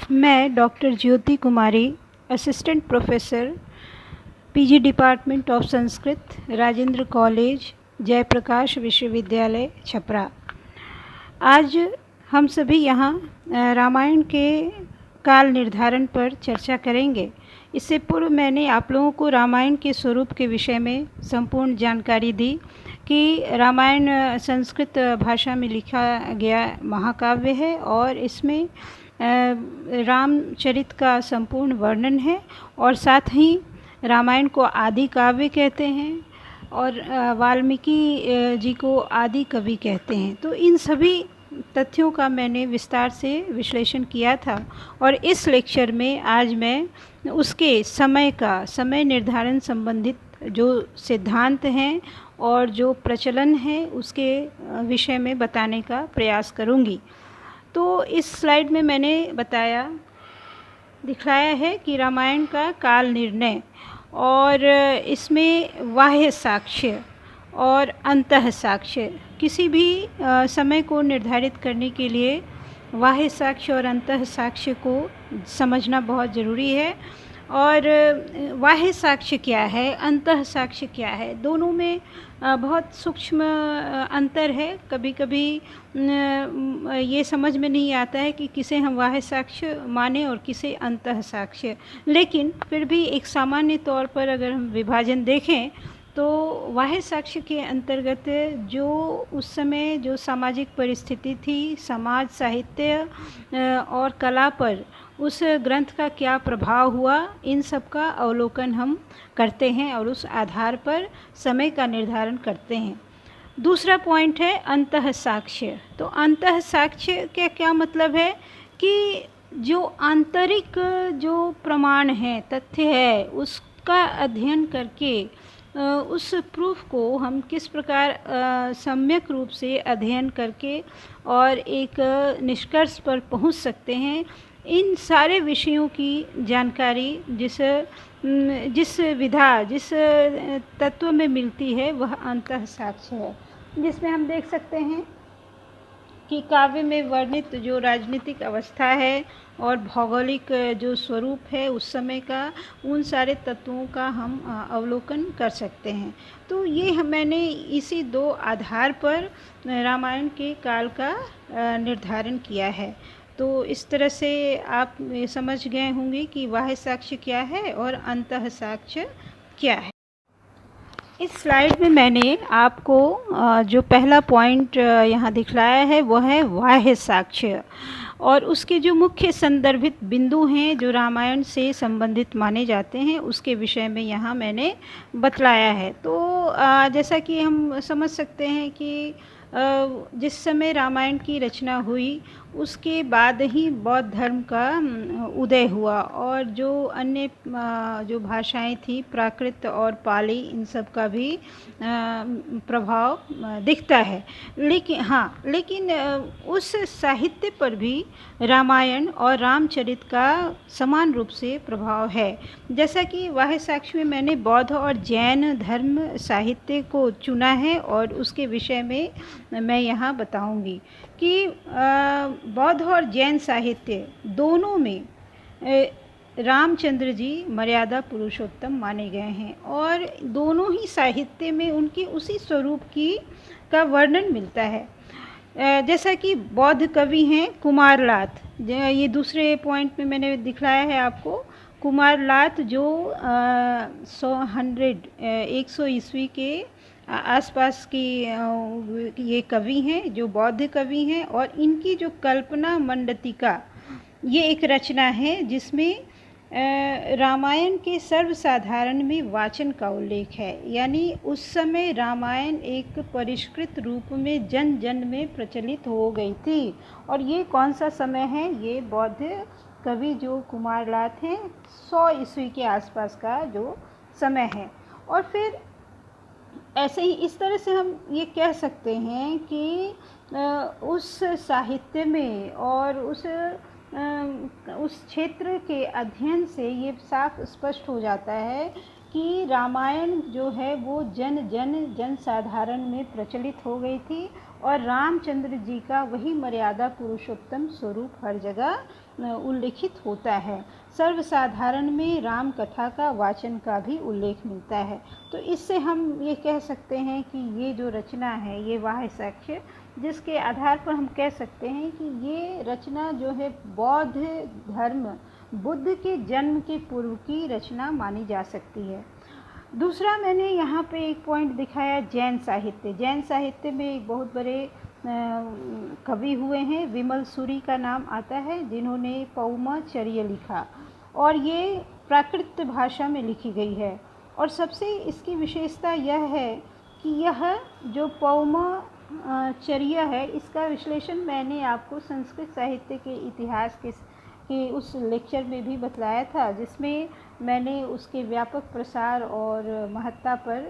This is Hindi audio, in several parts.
मैं doctor Jyoti Kumari, assistant professor, PG department of Sanskrit, Rajendra college, Jayprakash Vishwavidyalaya, Chhapra. आज हम सभी यहाँ रामायण के काल निर्धारण पर चर्चा करेंगे। इससे पूर्व मैंने आप लोगों को रामायण के स्वरूप के विषय में संपूर्ण जानकारी दी कि रामायण संस्कृत भाषा में लिखा गया महाकाव्य है और इसमें रामचरित का संपूर्ण वर्णन है और साथ ही रामायण को आदि काव्य कहते हैं और वाल्मीकि जी को आदि कवि कहते हैं। तो इन सभी तथ्यों का मैंने विस्तार से विश्लेषण किया था और इस लेक्चर में आज मैं उसके समय निर्धारण संबंधित जो सिद्धांत हैं और जो प्रचलन है उसके विषय में बताने का प्रयास करूंगी। तो इस स्लाइड में मैंने दिखलाया है कि रामायण का काल निर्णय और इसमें बाह्य साक्ष्य और अंतः साक्ष्य, किसी भी समय को निर्धारित करने के लिए बाह्य साक्ष्य और अंतः साक्ष्य को समझना बहुत ज़रूरी है। और बाह्य साक्ष्य क्या है, अंतः साक्ष्य क्या है, दोनों में बहुत सूक्ष्म अंतर है। कभी कभी ये समझ में नहीं आता है कि किसे हम बाह्य साक्ष्य माने और किसे अंतः साक्ष्य, लेकिन फिर भी एक सामान्य तौर पर अगर हम विभाजन देखें तो बाह्य साक्ष्य के अंतर्गत जो उस समय जो सामाजिक परिस्थिति थी, समाज, साहित्य और कला पर उस ग्रंथ का क्या प्रभाव हुआ, इन सब का अवलोकन हम करते हैं और उस आधार पर समय का निर्धारण करते हैं। दूसरा पॉइंट है अंतः साक्ष्य। तो अंतः साक्ष्य का क्या मतलब है कि जो आंतरिक जो प्रमाण है, तथ्य है, उसका अध्ययन करके उस प्रूफ को हम किस प्रकार सम्यक रूप से अध्ययन करके और एक निष्कर्ष पर पहुंच सकते हैं, इन सारे विषयों की जानकारी जिस तत्व में मिलती है वह अंतः साक्ष्य है, जिसमें हम देख सकते हैं कि काव्य में वर्णित जो राजनीतिक अवस्था है और भौगोलिक जो स्वरूप है उस समय का, उन सारे तत्वों का हम अवलोकन कर सकते हैं। तो ये मैंने इसी दो आधार पर रामायण के काल का निर्धारण किया है। तो इस तरह से आप समझ गए होंगे कि बाह्य साक्ष्य क्या है और अंतः साक्ष्य क्या है। इस स्लाइड में मैंने आपको जो पहला पॉइंट यहाँ दिखलाया है वह है बाह्य साक्ष्य और उसके जो मुख्य संदर्भित बिंदु हैं जो रामायण से संबंधित माने जाते हैं उसके विषय में यहाँ मैंने बतलाया है। तो जैसा कि हम समझ सकते हैं कि जिस समय रामायण की रचना हुई उसके बाद ही बौद्ध धर्म का उदय हुआ और जो अन्य जो भाषाएं थी, प्राकृत और पाली, इन सब का भी प्रभाव दिखता है। लेकिन उस साहित्य पर भी रामायण और रामचरित का समान रूप से प्रभाव है। जैसा कि बाह्य साक्ष्य में मैंने बौद्ध और जैन धर्म साहित्य को चुना है और उसके विषय में मैं यहाँ बताऊंगी कि बौद्ध और जैन साहित्य दोनों में रामचंद्र जी मर्यादा पुरुषोत्तम माने गए हैं और दोनों ही साहित्य में उनके उसी स्वरूप का वर्णन मिलता है। जैसा कि बौद्ध कवि हैं कुमारलात, ये दूसरे पॉइंट में मैंने दिखलाया है आपको। कुमारलात जो 100 ईस्वी के आसपास की ये कवि हैं, जो बौद्ध कवि हैं, और इनकी जो कल्पना मंडतिका ये एक रचना है जिसमें रामायण के सर्वसाधारण में वाचन का उल्लेख है। यानी उस समय रामायण एक परिष्कृत रूप में जन जन में प्रचलित हो गई थी। और ये कौन सा समय है? ये बौद्ध कवि जो कुमारलात हैं 100 ईस्वी के आसपास का जो समय है। और फिर ऐसे ही इस तरह से हम ये कह सकते हैं कि उस साहित्य में और उस क्षेत्र के अध्ययन से ये साफ स्पष्ट हो जाता है कि रामायण जो है वो जन साधारण में प्रचलित हो गई थी और रामचंद्र जी का वही मर्यादा पुरुषोत्तम स्वरूप हर जगह उल्लेखित होता है। सर्वसाधारण में राम कथा का वाचन का भी उल्लेख मिलता है। तो इससे हम ये कह सकते हैं कि ये जो रचना है, ये वाह्य साक्ष्य, जिसके आधार पर हम कह सकते हैं कि ये रचना जो है बौद्ध धर्म, बुद्ध के जन्म के पूर्व की रचना मानी जा सकती है। दूसरा मैंने यहाँ पे एक पॉइंट दिखाया, जैन साहित्य। जैन साहित्य में एक बहुत बड़े कवि हुए हैं, विमल सूरी का नाम आता है, जिन्होंने पौमाचर्य लिखा और ये प्राकृत भाषा में लिखी गई है। और सबसे इसकी विशेषता यह है कि यह जो पौमाचर्य है, इसका विश्लेषण मैंने आपको संस्कृत साहित्य के इतिहास के उस लेक्चर में भी बतलाया था, जिसमें मैंने उसके व्यापक प्रसार और महत्ता पर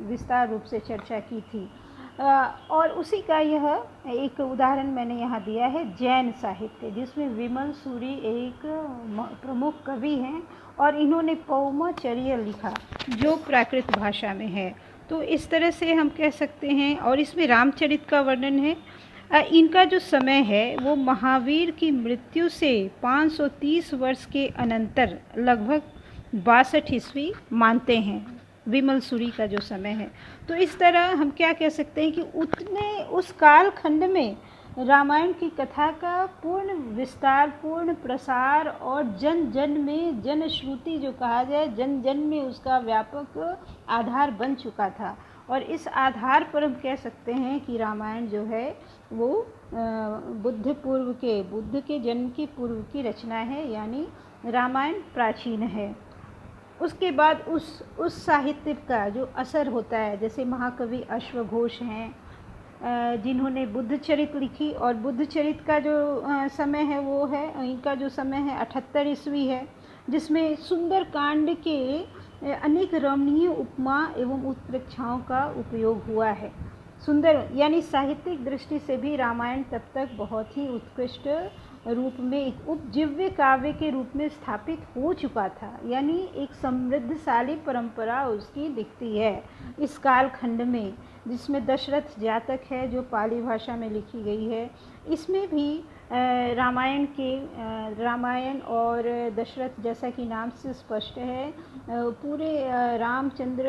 विस्तार रूप से चर्चा की थी। और उसी का यह एक उदाहरण मैंने यहाँ दिया है, जैन साहित्य, जिसमें विमल सूरी एक प्रमुख कवि हैं और इन्होंने पौमाचर्य लिखा जो प्राकृत भाषा में है। तो इस तरह से हम कह सकते हैं। और इसमें रामचरित का वर्णन है। इनका जो समय है वो महावीर की मृत्यु से 530 वर्ष के अनंतर लगभग 62 ईस्वी मानते हैं, विमल सूरी का जो समय है। तो इस तरह हम क्या कह सकते हैं कि उतने उस काल खंड में रामायण की कथा का पूर्ण विस्तार, पूर्ण प्रसार और जन जन में, जनश्रुति जो कहा जाए, जन जन में उसका व्यापक आधार बन चुका था। और इस आधार पर हम कह सकते हैं कि रामायण जो है वो बुद्ध के जन्म के पूर्व की रचना है, यानी रामायण प्राचीन है। उसके बाद उस साहित्य का जो असर होता है, जैसे महाकवि अश्वघोष हैं, जिन्होंने बुद्धचरित लिखी, और बुद्धचरित का जो समय है वो है, इनका जो समय है 78 ईस्वी है, जिसमें सुंदर कांड के अनेक रमणीय उपमा एवं उत्प्रेक्षाओं का उपयोग हुआ है। सुंदर यानी साहित्यिक दृष्टि से भी रामायण तब तक बहुत ही उत्कृष्ट रूप में एक उपजीव्य काव्य के रूप में स्थापित हो चुका था, यानी एक समृद्धशाली परंपरा उसकी दिखती है इस कालखंड में, जिसमें दशरथ जातक है जो पाली भाषा में लिखी गई है। इसमें भी रामायण और दशरथ, जैसा कि नाम से स्पष्ट है, पूरे रामचंद्र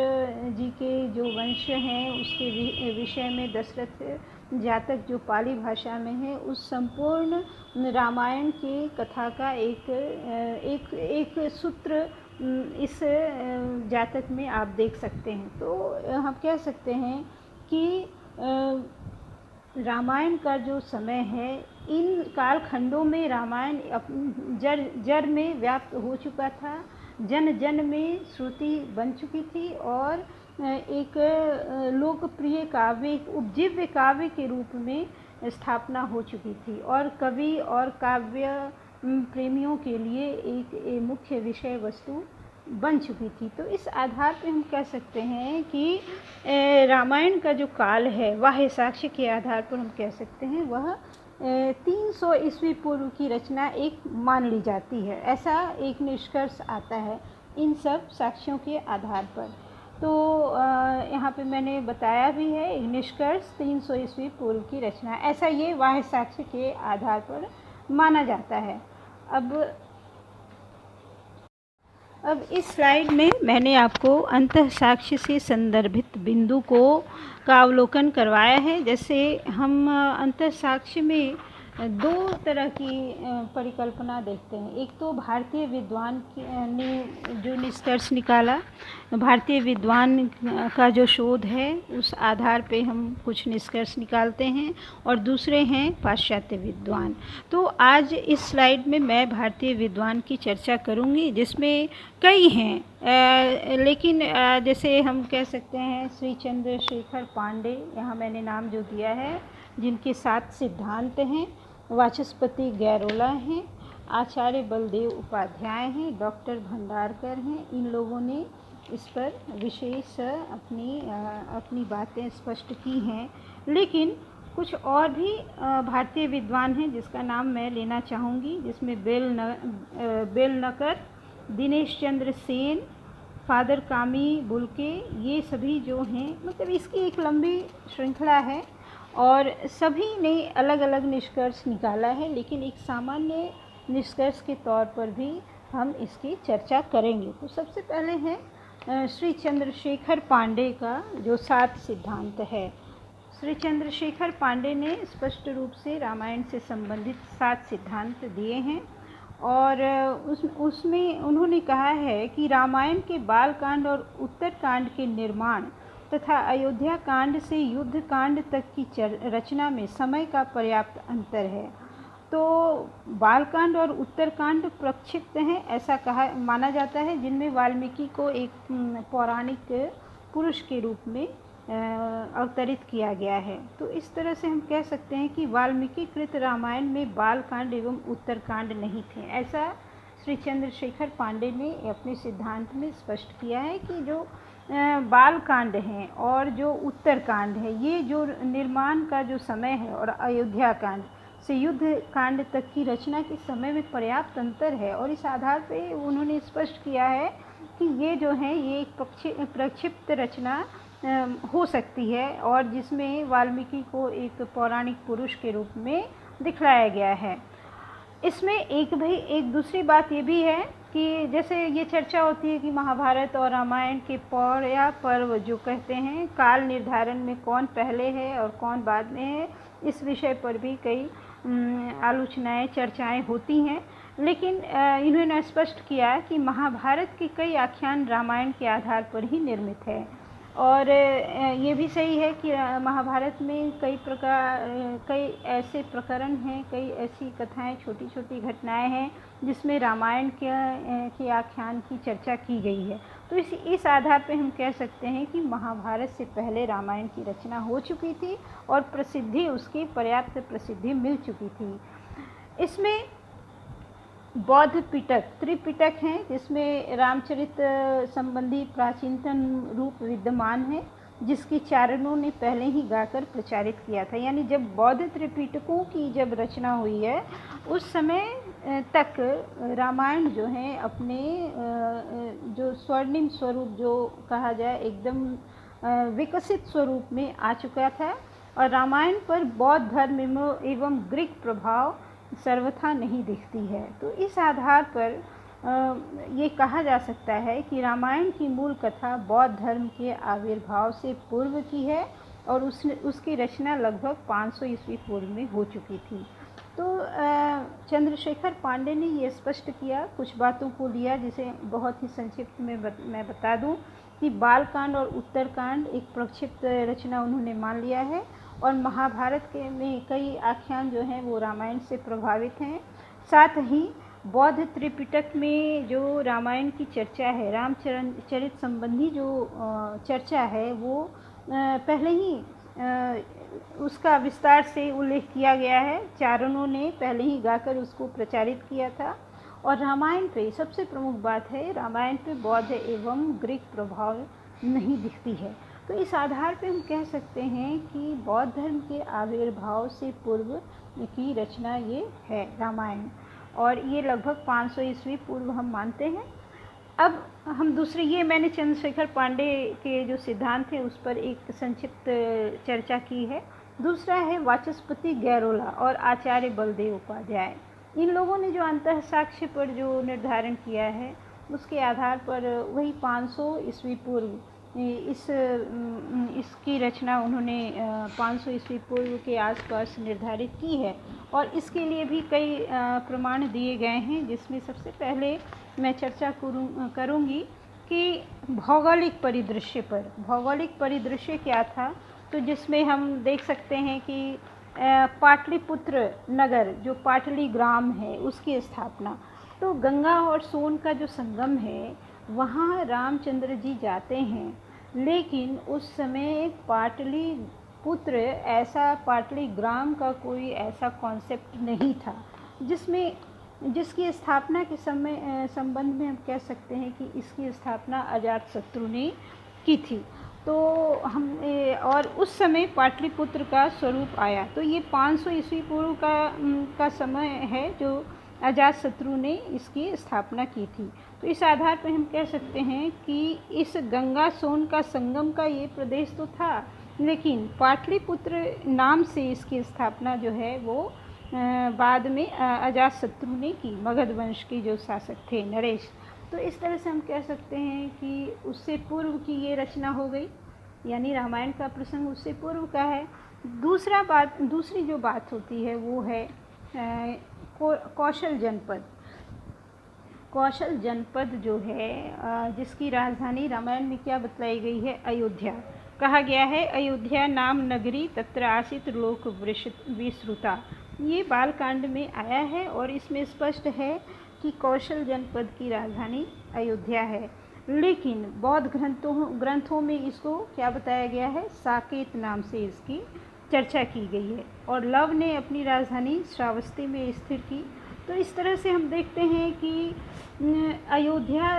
जी के जो वंश हैं उसके विषय में दशरथ जातक जो पाली भाषा में है, उस संपूर्ण रामायण की कथा का एक सूत्र इस जातक में आप देख सकते हैं। तो हम कह सकते हैं कि रामायण का जो समय है, इन कालखंडों में रामायण जड़ में व्याप्त हो चुका था, जन जन में श्रुति बन चुकी थी और एक लोकप्रिय काव्य, एक उपजीव्य काव्य के रूप में स्थापना हो चुकी थी और कवि और काव्य प्रेमियों के लिए एक मुख्य विषय वस्तु बन चुकी थी। तो इस आधार पे हम कह सकते हैं कि रामायण का जो काल है, वाह्य साक्ष्य के आधार पर हम कह सकते हैं वह 300 ईस्वी पूर्व की रचना एक मान ली जाती है, ऐसा एक निष्कर्ष आता है इन सब साक्ष्यों के आधार पर। तो यहाँ पे मैंने बताया भी है, एक निष्कर्ष 300 ईस्वी पूर्व की रचना, ऐसा ये वाह्य साक्ष्य के आधार पर माना जाता है। अब इस स्लाइड में मैंने आपको अंतः साक्ष्य से संदर्भित बिंदु का अवलोकन करवाया है। जैसे हम अंतः साक्ष्य में दो तरह की परिकल्पना देखते हैं। एक तो भारतीय विद्वान ने जो निष्कर्ष निकाला, भारतीय विद्वान का जो शोध है उस आधार पे हम कुछ निष्कर्ष निकालते हैं, और दूसरे हैं पाश्चात्य विद्वान। तो आज इस स्लाइड में मैं भारतीय विद्वान की चर्चा करूंगी, जिसमें कई हैं, लेकिन जैसे हम कह सकते हैं श्री चंद्रशेखर पांडे, यहाँ मैंने नाम जो दिया है, जिनके 7 सिद्धांत हैं, वाचस्पति गैरोला हैं, आचार्य बलदेव उपाध्याय हैं, डॉक्टर भंडारकर हैं। इन लोगों ने इस पर विशेष अपनी बातें स्पष्ट की हैं। लेकिन कुछ और भी भारतीय विद्वान हैं जिसका नाम मैं लेना चाहूँगी, जिसमें बेलनकर, दिनेश चंद्र सेन, फादर कामी बुल्के, ये सभी जो हैं, मतलब इसकी एक लंबी श्रृंखला है और सभी ने अलग अलग निष्कर्ष निकाला है, लेकिन एक सामान्य निष्कर्ष के तौर पर भी हम इसकी चर्चा करेंगे। तो सबसे पहले है श्री चंद्रशेखर पांडे का जो 7 सिद्धांत है। श्री चंद्रशेखर पांडे ने स्पष्ट रूप से रामायण से संबंधित 7 सिद्धांत दिए हैं और उसमें उन्होंने कहा है कि रामायण के बाल कांड और उत्तर कांड के निर्माण तथा अयोध्या कांड से युद्ध कांड तक की रचना में समय का पर्याप्त अंतर है। तो बालकांड और उत्तरकांड प्रक्षिप्त हैं, ऐसा कहा माना जाता है, जिनमें वाल्मीकि को एक पौराणिक पुरुष के रूप में अवतरित किया गया है। तो इस तरह से हम कह सकते हैं कि वाल्मीकि कृत रामायण में बालकांड एवं उत्तरकांड नहीं थे। ऐसा श्री चंद्रशेखर पांडे ने अपने सिद्धांत में स्पष्ट किया है कि जो बालकांड हैं और जो उत्तरकांड है, ये जो निर्माण का जो समय है और अयोध्या कांड से युद्ध कांड तक की रचना के समय में पर्याप्त अंतर है। और इस आधार पे उन्होंने स्पष्ट किया है कि ये जो है ये एक प्रक्षिप्त रचना हो सकती है और जिसमें वाल्मीकि को एक पौराणिक पुरुष के रूप में दिखलाया गया है। इसमें एक दूसरी बात ये भी है कि जैसे ये चर्चा होती है कि महाभारत और रामायण के पौर या पर्व जो कहते हैं, काल निर्धारण में कौन पहले है और कौन बाद में है, इस विषय पर भी कई आलोचनाएं चर्चाएं होती हैं। लेकिन इन्होंने स्पष्ट किया कि महाभारत के कई आख्यान रामायण के आधार पर ही निर्मित है। और ये भी सही है कि महाभारत में कई ऐसे प्रकरण हैं, कई ऐसी कथाएं, छोटी छोटी घटनाएं हैं जिसमें रामायण के आख्यान की चर्चा की गई है। तो इस आधार पे हम कह सकते हैं कि महाभारत से पहले रामायण की रचना हो चुकी थी और उसकी पर्याप्त प्रसिद्धि मिल चुकी थी। इसमें बौद्ध पिटक, त्रिपिटक हैं, जिसमें रामचरित संबंधी प्राचीनतम रूप विद्यमान है, जिसकी चारणों ने पहले ही गाकर प्रचारित किया था। यानी जब बौद्ध त्रिपिटकों की जब रचना हुई है उस समय तक रामायण जो है अपने जो स्वर्णिम स्वरूप जो कहा जाए एकदम विकसित स्वरूप में आ चुका था और रामायण पर बौद्ध धर्म एवं ग्रीक प्रभाव सर्वथा नहीं दिखती है। तो इस आधार पर ये कहा जा सकता है कि रामायण की मूल कथा बौद्ध धर्म के आविर्भाव से पूर्व की है और उसकी रचना लगभग 500 ईस्वी पूर्व में हो चुकी थी। तो चंद्रशेखर पांडे ने ये स्पष्ट किया, कुछ बातों को लिया, जिसे बहुत ही संक्षिप्त में मैं बता दूं कि बालकांड और उत्तरकांड एक प्रक्षिप्त रचना उन्होंने मान लिया है और महाभारत में कई आख्यान जो हैं वो रामायण से प्रभावित हैं। साथ ही बौद्ध त्रिपिटक में जो रामायण की चर्चा है, रामचरित संबंधी जो चर्चा है, वो पहले ही उसका विस्तार से उल्लेख किया गया है। चारणों ने पहले ही गाकर उसको प्रचारित किया था और रामायण पे सबसे प्रमुख बात है, रामायण पे बौद्ध एवं ग्रीक प्रभाव नहीं दिखती है। तो इस आधार पे हम कह सकते हैं कि बौद्ध धर्म के आविर्भाव से पूर्व की रचना ये है रामायण और ये लगभग 500 ईस्वी पूर्व हम मानते हैं। अब हम दूसरे, ये मैंने चंद्रशेखर पांडे के जो सिद्धांत है उस पर एक संक्षिप्त चर्चा की है। दूसरा है वाचस्पति गैरोला और आचार्य बलदेव उपाध्याय। इन लोगों ने जो अंतः साक्ष्य पर जो निर्धारण किया है उसके आधार पर वही 500 ईस्वी पूर्व इसकी रचना उन्होंने 500 ईस्वी पूर्व के आसपास निर्धारित की है और इसके लिए भी कई प्रमाण दिए गए हैं, जिसमें सबसे पहले मैं चर्चा करूंगी कि भौगोलिक परिदृश्य क्या था। तो जिसमें हम देख सकते हैं कि पाटलिपुत्र नगर जो पाटली ग्राम है उसकी स्थापना, तो गंगा और सोन का जो संगम है वहाँ रामचंद्र जी जाते हैं, लेकिन उस समय पाटलिपुत्र ऐसा पाटली ग्राम का कोई ऐसा कॉन्सेप्ट नहीं था जिसकी स्थापना के संबंध में हम कह सकते हैं कि इसकी स्थापना अजातशत्रु ने की थी। तो और उस समय पाटलिपुत्र का स्वरूप आया। तो ये 500 ईस्वी पूर्व का समय है जो अजातशत्रु ने इसकी स्थापना की थी। तो इस आधार पर हम कह सकते हैं कि इस गंगा सोन का संगम का ये प्रदेश तो था, लेकिन पाटलिपुत्र नाम से इसकी स्थापना जो है वो बाद में अजातशत्रु ने की, मगध वंश के जो शासक थे नरेश। तो इस तरह से हम कह सकते हैं कि उससे पूर्व की ये रचना हो गई, यानी रामायण का प्रसंग उससे पूर्व का है। दूसरी जो बात होती है वो है कौशल जनपद। कौशल जनपद जो है जिसकी राजधानी रामायण में क्या बतलाई गई है, अयोध्या। कहा गया है अयोध्या नाम नगरी तत्र आसित लोक विश्रुता। ये बालकांड में आया है और इसमें स्पष्ट है कि कौशल जनपद की राजधानी अयोध्या है। लेकिन बौद्ध ग्रंथों में इसको क्या बताया गया है, साकेत नाम से इसकी चर्चा की गई है। और लव ने अपनी राजधानी श्रावस्ती में स्थिर की। तो इस तरह से हम देखते हैं कि अयोध्या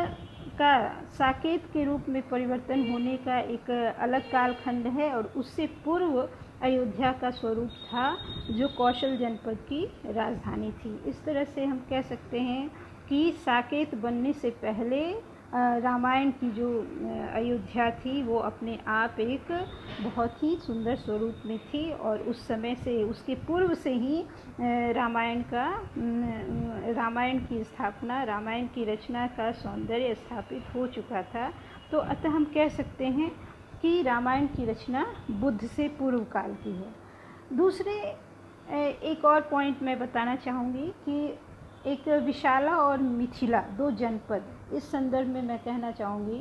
का साकेत के रूप में परिवर्तन होने का एक अलग कालखंड है और उससे पूर्व अयोध्या का स्वरूप था जो कौशल जनपद की राजधानी थी। इस तरह से हम कह सकते हैं कि साकेत बनने से पहले रामायण की जो अयोध्या थी वो अपने आप एक बहुत ही सुंदर स्वरूप में थी और उस समय से, उसके पूर्व से ही रामायण की स्थापना, रामायण की रचना का सौंदर्य स्थापित हो चुका था। तो अतः हम कह सकते हैं कि रामायण की रचना बुद्ध से पूर्व काल की है। दूसरे एक और पॉइंट मैं बताना चाहूँगी कि एक विशाला और मिथिला, दो जनपद, इस संदर्भ में मैं कहना चाहूँगी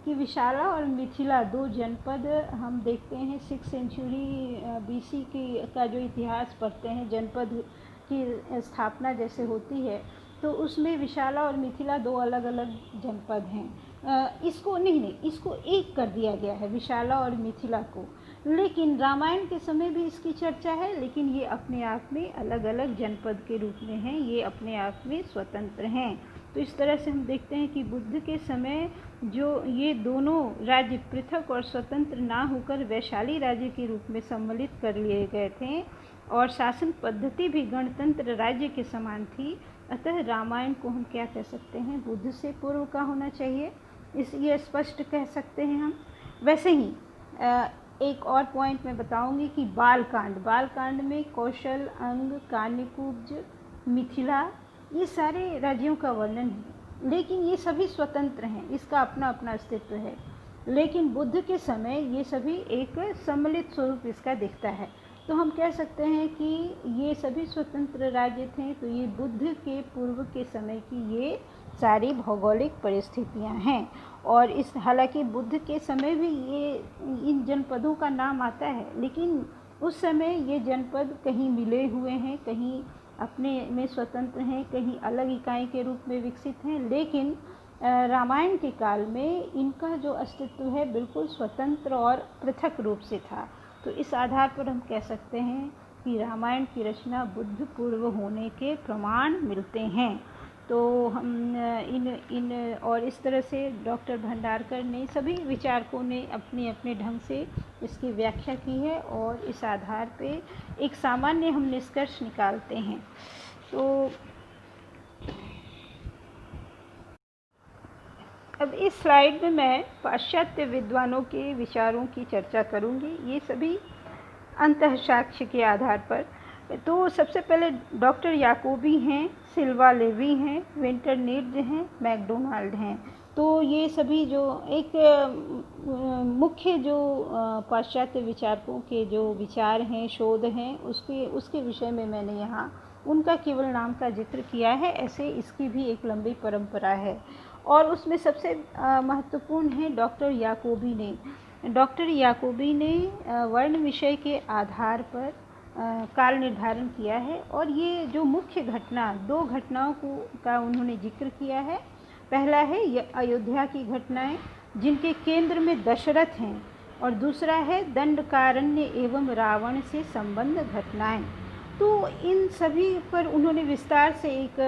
कि विशाला और मिथिला दो जनपद हम देखते हैं 6 सेंचुरी BC का जो इतिहास पढ़ते हैं, जनपद की स्थापना जैसे होती है तो उसमें विशाला और मिथिला दो अलग अलग जनपद हैं। इसको इसको एक कर दिया गया है, विशाला और मिथिला को। लेकिन रामायण के समय भी इसकी चर्चा है, लेकिन ये अपने आप में अलग अलग जनपद के रूप में हैं, ये अपने आप में स्वतंत्र हैं। तो इस तरह से हम देखते हैं कि बुद्ध के समय जो ये दोनों राज्य पृथक और स्वतंत्र ना होकर वैशाली राज्य के रूप में सम्मिलित कर लिए गए थे और शासन पद्धति भी गणतंत्र राज्य के समान थी। अतः रामायण को हम क्या कह सकते हैं, बुद्ध से पूर्व का होना चाहिए, ये स्पष्ट कह सकते हैं हम। वैसे ही एक और पॉइंट मैं बताऊंगी कि बालकांड में कौशल, अंग, कान्यकुब्ज, मिथिला, ये सारे राज्यों का वर्णन है, लेकिन ये सभी स्वतंत्र हैं, इसका अपना अपना अस्तित्व है। लेकिन बुद्ध के समय ये सभी एक सम्मिलित स्वरूप इसका दिखता है। तो हम कह सकते हैं कि ये सभी स्वतंत्र राज्य थे। तो ये बुद्ध के पूर्व के समय की ये सारी भौगोलिक परिस्थितियां हैं। और इस हालांकि बुद्ध के समय भी ये इन जनपदों का नाम आता है, लेकिन उस समय ये जनपद कहीं मिले हुए हैं, कहीं अपने में स्वतंत्र हैं, कहीं अलग इकाई के रूप में विकसित हैं। लेकिन रामायण के काल में इनका जो अस्तित्व है बिल्कुल स्वतंत्र और पृथक रूप से था। तो इस आधार पर हम कह सकते हैं कि रामायण की रचना बुद्ध पूर्व होने के प्रमाण मिलते हैं। तो हम इन और इस तरह से डॉक्टर भंडारकर ने, सभी विचारकों ने अपने अपने ढंग से इसकी व्याख्या की है और इस आधार पे एक सामान्य हम निष्कर्ष निकालते हैं। तो अब इस स्लाइड में मैं पाश्चात्य विद्वानों के विचारों की चर्चा करूंगी, ये सभी अंतःसाक्ष्य के आधार पर। तो सबसे पहले डॉक्टर याकोबी हैं, सिल्वा लेवी हैं, विंटरनिट्ज हैं, मैकडोनाल्ड हैं। तो ये सभी जो एक मुख्य जो पाश्चात्य विचारकों के जो विचार हैं, शोध हैं, उसके विषय में मैंने यहाँ उनका केवल नाम का जिक्र किया है। ऐसे इसकी भी एक लंबी परंपरा है और उसमें सबसे महत्वपूर्ण है डॉक्टर याकोबी ने वर्ण विषय के आधार पर काल निर्धारण किया है। और ये जो मुख्य घटना, दो घटनाओं का उन्होंने जिक्र किया है। पहला है अयोध्या की घटनाएं जिनके केंद्र में दशरथ हैं और दूसरा है दंडकारण्य एवं रावण से संबंध घटनाएं। तो इन सभी पर उन्होंने विस्तार से एक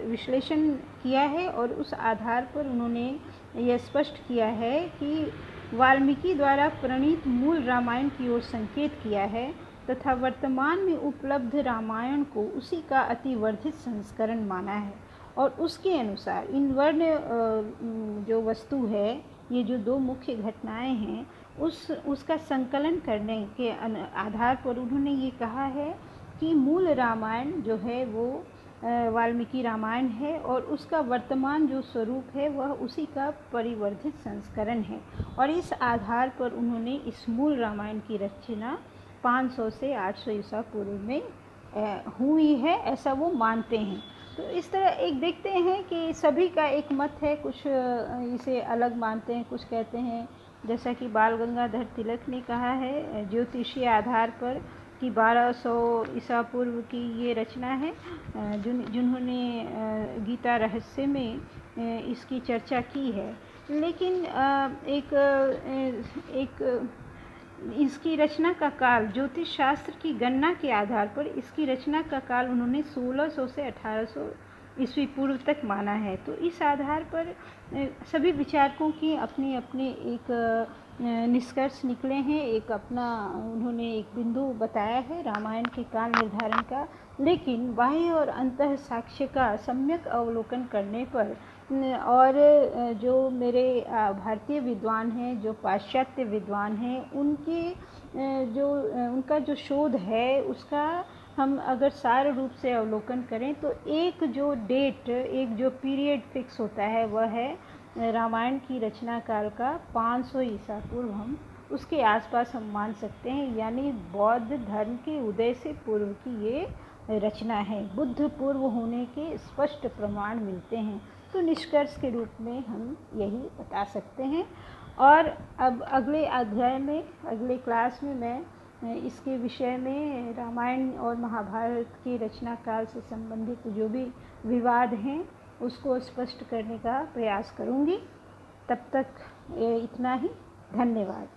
विश्लेषण किया है और उस आधार पर उन्होंने यह स्पष्ट किया है कि वाल्मीकि द्वारा प्रणीत मूल रामायण की ओर संकेत किया है तथा वर्तमान में उपलब्ध रामायण को उसी का अतिवर्धित संस्करण माना है। और उसके अनुसार इन वर्ण जो वस्तु है, ये जो दो मुख्य घटनाएं हैं, उसका संकलन करने के आधार पर उन्होंने ये कहा है कि मूल रामायण जो है वो वाल्मीकि रामायण है और उसका वर्तमान जो स्वरूप है वह उसी का परिवर्धित संस्करण है। और इस आधार पर उन्होंने इस मूल रामायण की रचना 500 से 800 ईसा पूर्व में हुई है, ऐसा वो मानते हैं। तो इस तरह एक देखते हैं कि सभी का एक मत है, कुछ इसे अलग मानते हैं, कुछ कहते हैं जैसा कि बाल गंगाधर तिलक ने कहा है ज्योतिषीय आधार पर कि 1200 ईसा पूर्व की ये रचना है, जिन्होंने गीता रहस्य में इसकी चर्चा की है। लेकिन एक इसकी रचना का काल ज्योतिष शास्त्र की गणना के आधार पर इसकी रचना का काल उन्होंने 1600 से 1800 ईस्वी पूर्व तक माना है। तो इस आधार पर सभी विचारकों की अपने अपने एक निष्कर्ष निकले हैं, एक अपना उन्होंने एक बिंदु बताया है रामायण के काल निर्धारण का। लेकिन बाह्य और अंतः साक्ष्य का सम्यक अवलोकन करने पर और जो मेरे भारतीय विद्वान हैं, जो पाश्चात्य विद्वान हैं, उनका जो शोध है उसका हम अगर सार रूप से अवलोकन करें तो एक जो डेट, एक जो पीरियड फिक्स होता है वह है रामायण की रचना काल का 500 ईसा पूर्व, हम उसके आसपास हम मान सकते हैं। यानी बौद्ध धर्म के उदय से पूर्व की ये रचना है। बुद्ध पूर्व होने के स्पष्ट प्रमाण मिलते हैं। तो निष्कर्ष के रूप में हम यही बता सकते हैं। और अब अगले अध्याय में, अगले क्लास में मैं इसके विषय में रामायण और महाभारत की रचना काल से संबंधित जो भी विवाद हैं उसको स्पष्ट करने का प्रयास करूँगी। तब तक इतना ही। धन्यवाद।